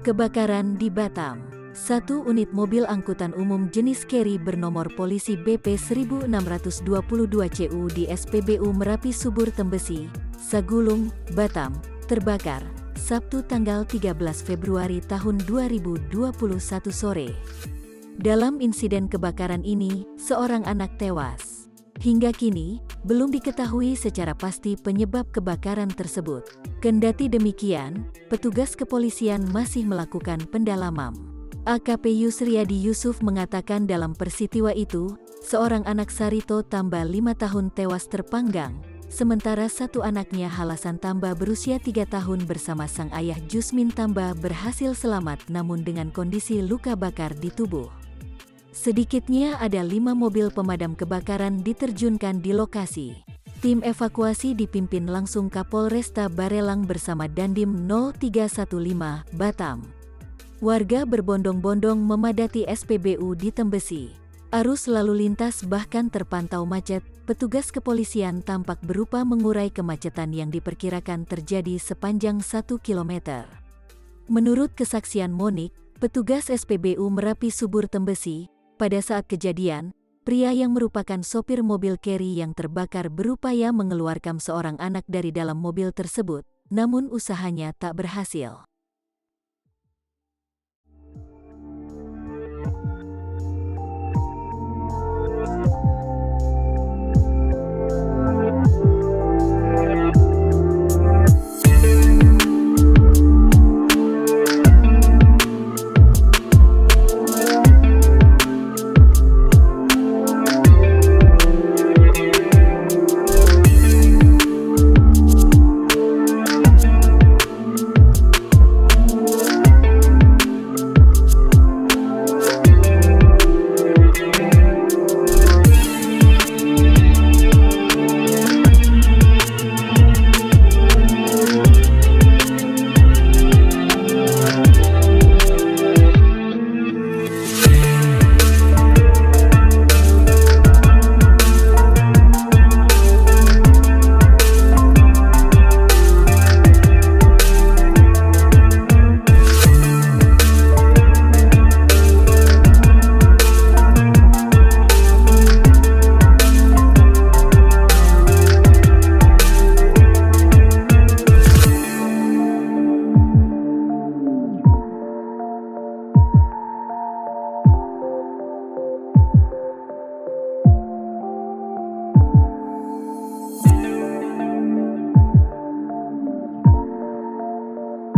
Kebakaran di Batam. Satu unit mobil angkutan umum jenis Carry bernomor polisi BP 1622 CU di SPBU Merapi Subur Tembesi, Sagulung, Batam, terbakar, Sabtu tanggal 13 Februari tahun 2021 sore. Dalam insiden kebakaran ini, seorang anak tewas. Hingga kini, belum diketahui secara pasti penyebab kebakaran tersebut. Kendati demikian, petugas kepolisian masih melakukan pendalaman. AKP Yusriyadi Yusuf mengatakan dalam peristiwa itu, seorang anak Sarito Tamba 5 tahun tewas terpanggang, sementara satu anaknya Halasan Tamba berusia 3 tahun bersama sang ayah Jusmin Tamba berhasil selamat namun dengan kondisi luka bakar di tubuh. Sedikitnya ada 5 mobil pemadam kebakaran diterjunkan di lokasi. Tim evakuasi dipimpin langsung Kapolresta Barelang bersama Dandim 0315 Batam. Warga berbondong-bondong memadati SPBU di Tembesi. Arus lalu lintas bahkan terpantau macet, petugas kepolisian tampak berupa mengurai kemacetan yang diperkirakan terjadi sepanjang 1 km. Menurut kesaksian Monik, petugas SPBU Merapi Subur Tembesi, pada saat kejadian, pria yang merupakan sopir mobil Carry yang terbakar berupaya mengeluarkan seorang anak dari dalam mobil tersebut, namun usahanya tak berhasil.